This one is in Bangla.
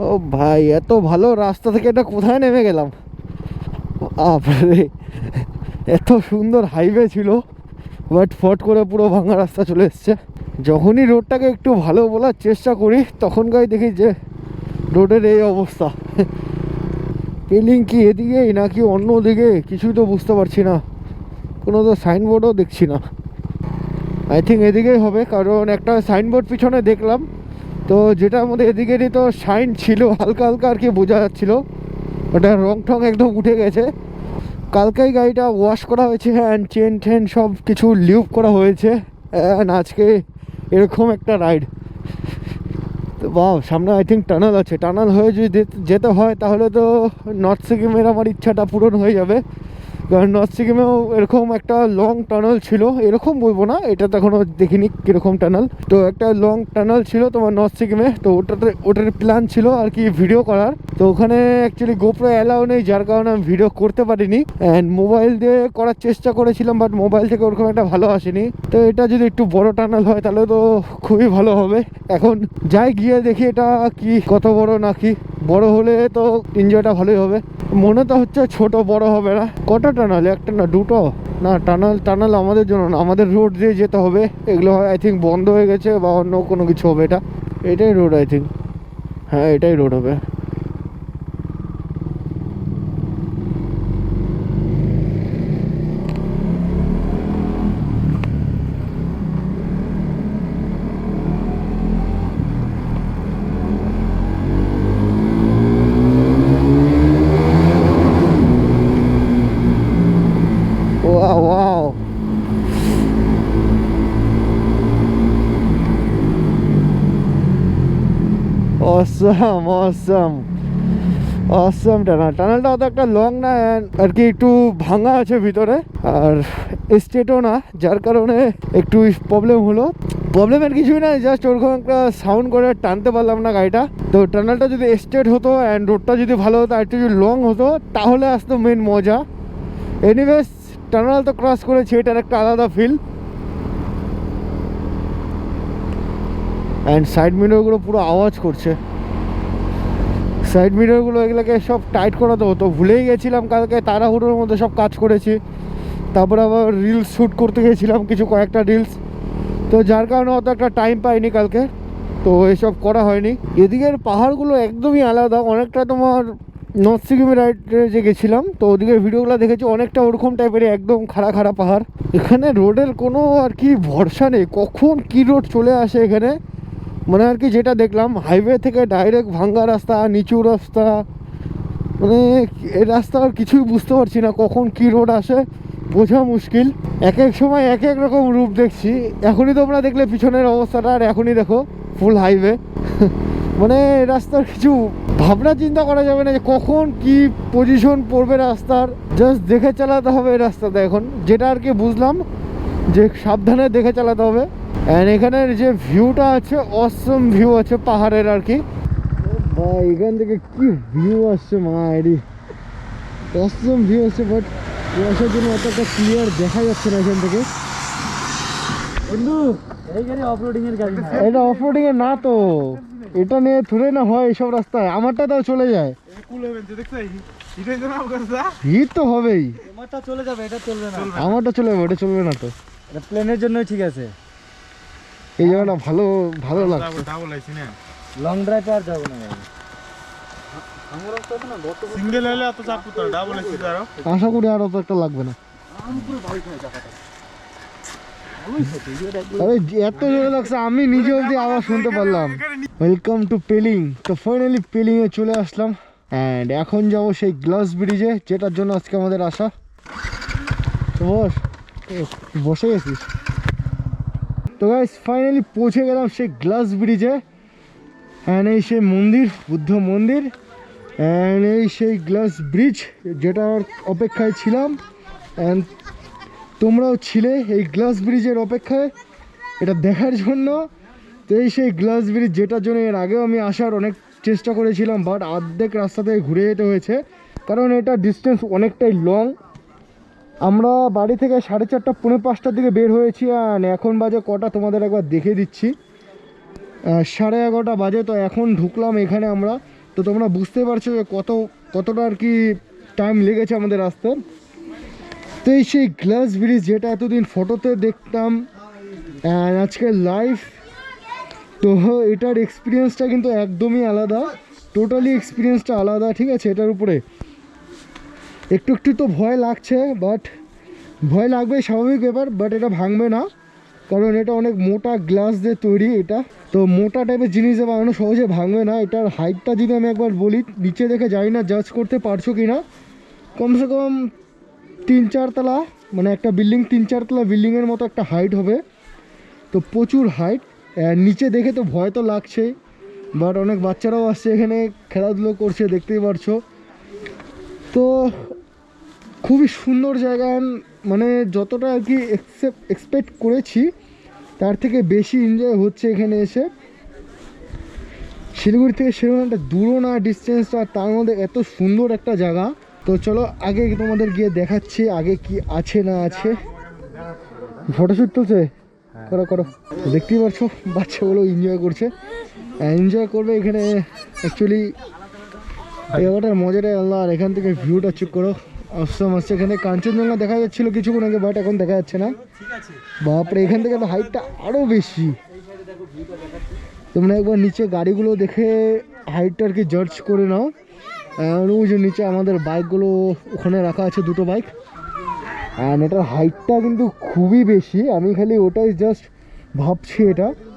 ও ভাই, এত ভালো রাস্তা থেকে এটা কোথায় নেমে গেলাম? বাপরে, এত সুন্দর হাইওয়ে ছিল, বাট ফট করে পুরো ভাঙা রাস্তা চলে এসছে। যখনই রোডটাকে একটু ভালো বলার চেষ্টা করি তখনকার দেখি যে রোডের এই অবস্থা। পেলিং কি এদিকেই নাকি অন্য দিকে কিছুই তো বুঝতে পারছি না, কোনো তো সাইনবোর্ডও দেখছি না। আই থিঙ্ক এদিকেই হবে, কারণ একটা সাইনবোর্ড পিছনে দেখলাম, তো যেটার মধ্যে এদিকেরই তো সাইন ছিল, হালকা হালকা আর কি বোঝা যাচ্ছিলো। ওটা রং টং একদম উঠে গেছে। কালকেই গাড়িটা ওয়াশ করা হয়েছে, অ্যান্ড চেন টেন সব কিছু লিউপ করা হয়েছে, অ্যান্ড আজকে এরকম একটা রাইড। তো বাহ, সামনে আই থিঙ্ক টানেল আছে, টানেল হয়ে যদি যেতে হয় তাহলে তো নর্থ সিকিমের আমার ইচ্ছাটা পূরণ হয়ে যাবে। কারণ নর্থ সিকিমেও এরকম একটা লং টানেল ছিল, এরকম বলবো না, এটা তো এখনও দেখিনি কীরকম টানেল। তো একটা লং টানেল ছিল তোমার নর্থ সিকিমে, তো ওটার প্ল্যান ছিল আর কি ভিডিও করার। তো ওখানে অ্যাকচুয়ালি গোপ্রো অ্যালাউ নেই, যার কারণে আমি ভিডিও করতে পারিনি, অ্যান্ড মোবাইল দিয়ে করার চেষ্টা করেছিলাম, বাট মোবাইল থেকে ওরকম একটা ভালো আসেনি। তো এটা যদি একটু বড় টানেল হয় তাহলে তো খুবই ভালো হবে। এখন যাই গিয়ে দেখি এটা কি কত বড়, নাকি বড় হলে তো এনজয়টা ভালোই হবে। মনে তো হচ্ছে ছোট বড় হবে না। কটা টানাল, একটা না দুটো? না, টানাল আমাদের জন্য না, আমাদের রোড দিয়ে যেতে হবে। এগুলো আই থিঙ্ক বন্ধ হয়ে গেছে বা অন্য কোনো কিছু হবে। এটাই রোড আই থিঙ্ক, হ্যাঁ এটাই রোড হবে। Wow. Awesome টানেলটা অত একটা লং না, আর কি একটু ভাঙা আছে ভিতরে, আর স্টেটও না, যার কারণে একটু প্রবলেম হলো। প্রবলেমের কিছুই না, জাস্ট ওরকম একটা সাউন্ড করে টানতে পারলাম না গাড়িটা। তো টানেলটা যদি স্ট্রেট হতো অ্যান্ড রোডটা যদি ভালো হতো, আর একটু যদি লং হতো, তাহলে আসতো মেন মজা। এনিওয়েজ, টানেল তো ক্রস করেছি, এটার একটা আলাদা ফিল। অ্যান্ড সাইড মিররগুলো পুরো আওয়াজ করছে, সাইড মিররগুলো এগুলোকে সব টাইট করাতে হতো, ভুলেই গেছিলাম কালকে, তাড়াহুড়োর মধ্যে সব কাজ করেছি। তারপর আবার রিলস শ্যুট করতে গেছিলাম, কয়েকটা রিলস, তো যার কারণে অত একটা টাইম পাইনি কালকে, তো এসব করা হয়নি। এদিকের পাহাড়গুলো একদমই আলাদা, অনেকটা তোমার নর্থ সিকিম রাইডে যে গেছিলাম, তো ওদিকের ভিডিওগুলো দেখেছি, অনেকটা ওরকম টাইপের, একদম খাড়া খাড়া পাহাড়। এখানে রোডের কোনো আর কি ভরসা নেই, কখন কি রোড চলে আসে এখানে, মানে আর কি যেটা দেখলাম হাইওয়ে থেকে ডাইরেক্ট ভাঙ্গা রাস্তা, নিচু রাস্তা, মানে এই রাস্তা আর কিছুই বুঝতে পারছি না, কখন কি রোড আসে বোঝা মুশকিল। এক এক সময় এক এক রকম রূপ দেখছি। এখনই তোমরা দেখলে পিছনের অবস্থাটা, আর এখনই দেখো ফুল হাইওয়ে। মানে রাস্তার কিছু ভাবনা চিন্তা করা যাবে না যে কখন কি পজিশন পড়বে রাস্তার, জাস্ট দেখে চালাতে হবে এই রাস্তাতে। এখন যেটা আর কি বুঝলাম যে সাবধানে দেখে চালাতে হবে। অ্যান্ড এখানের যে ভিউটা আছে, অসম ভিউ আছে পাহাড়ের আর কি। ভাই এখান থেকে কি ভিউ আসছে, মায়েরি অসম ভিউ আসছে, বাট কুয়াশার জন্য অতটা ক্লিয়ার দেখা যাচ্ছে না এখান থেকে। বন্ধু, এই গাড়ি অফরোডিং এর গাড়ি না, এটা অফরোডিং এর না তো, এটা নিয়ে থুড়ে না হয় এইসব রাস্তায়। আমারটা তাও চলে যায়, হিট তো হবেই। আমারটা চলে যাবে, এটা চলবে না। আমারটা চলে যাবে, এটা চলবে না তো, এটা প্লেনের জন্যই ঠিক আছে। এই জায়গাটা ভালো ভালো লাগছে। লং ড্রাইভে আর যাবো না, সিঙ্গেল হলে এত চাপ করতে হবে, ডাবল এসি আরো আশা করি আর অত একটা লাগবে না। আরে এত জোরে লাগছে, আমি নিজে অবধি আওয়াজ শুনতে পারলাম। Welcome to Pelling. তো ফাইনালি পেলিং এ চলে আসলাম, অ্যান্ড এখন যাবো সেই গ্লাস ব্রিজে, যেটার জন্য আজকে আমাদের আসা। তো বসে গেছিস? তো গাইস ফাইনালি পৌঁছে গেলাম সেই গ্লাস ব্রিজে, অ্যান্ড এই সেই মন্দির, বুদ্ধ মন্দির, অ্যান্ড এই সেই গ্লাস ব্রিজ যেটার অপেক্ষায় ছিলাম, অ্যান্ড তোমরাও ছিলে এই গ্লাস ব্রিজের অপেক্ষায় এটা দেখার জন্য। তো এই সেই গ্লাস ব্রিজ যেটার জন্য এর আগেও আমি আসার অনেক চেষ্টা করেছিলাম, বাট অর্ধেক রাস্তা থেকে ঘুরে যেতে হয়েছে, কারণ এটা ডিস্টেন্স অনেকটাই লং। আমরা বাড়ি থেকে 4:30 পৌনে 5টার দিকে বের হয়েছি, আর এখন বাজে কটা তোমাদের একবার দেখে দিচ্ছি, 11:30 বাজে। তো এখন ঢুকলাম এখানে আমরা। তো তোমরা বুঝতে পারছো যে কতটা আর কি টাইম লেগেছে আমাদের রাস্তার। তো এই সেই গ্লাস ব্রিজ যেটা এতদিন ফটোতে দেখতাম অ্যান্ড আজকে লাইভ, তো এটার এক্সপিরিয়েন্সটা কিন্তু একদমই আলাদা, টোটালি এক্সপিরিয়েন্সটা আলাদা, ঠিক আছে। এটার উপরে একটু একটু তো ভয় লাগছে, বাট ভয় লাগবে স্বাভাবিক ব্যাপার, বাট এটা ভাঙবে না, কারণ এটা অনেক মোটা গ্লাস দিয়ে তৈরি। এটা তো মোটা টাইপের জিনিস দিয়ে বানানো, সহজে ভাঙবে না। এটার হাইটটা যদি আমি একবার বলি, নিচে দেখে জানি না জাজ করতে পারছো কি না, কমসে কম 3-4 তলা, মানে একটা বিল্ডিং 3-4 তলা বিল্ডিংয়ের মতো একটা হাইট হবে। তো প্রচুর হাইট, নিচে দেখে তো ভয় তো লাগছেই, বাট অনেক বাচ্চারাও আসছে এখানে, খেলাধুলো করছে, দেখতেই পারছো। তো খুবই সুন্দর জায়গা, মানে যতটা আর কি এক্সপেক্ট করেছি তার থেকে বেশি এনজয় হচ্ছে এখানে এসে। শিলিগুড়ি থেকে সেরকম একটা দূরও না ডিস্টেন্সটা, তার মধ্যে এত সুন্দর একটা জায়গা। তো চলো আগে তোমাদের গিয়ে দেখাচ্ছি আগে কি আছে না আছে। ফটোশ্যুট তুলছে, করো করো। দেখতেই পাচ্ছ বাচ্চাগুলো এনজয় করছে, এনজয় করবে এখানে। অ্যাকচুয়ালি এই জায়গাটার মজাটাই আল্লাহ। আর এখান থেকে ভিউটা চেক করো, অসম আসছে। এখানে কাঞ্চনজঙ্ঘা দেখা যাচ্ছিলো কিছুক্ষণ আগে, বাট এখন দেখা যাচ্ছে না। বাপরে, এখান থেকে তো হাইটটা আরও বেশি। তোমরা একবার নিচে গাড়িগুলো দেখে হাইটটা আর কি জাজ করে নাও। ওই যে নিচে আমাদের বাইকগুলো ওখানে রাখা আছে, 2টো বাইক, অ্যান্ড এটার হাইটটা কিন্তু খুবই বেশি। আমি খালি ওটাই জাস্ট ভাবছি এটা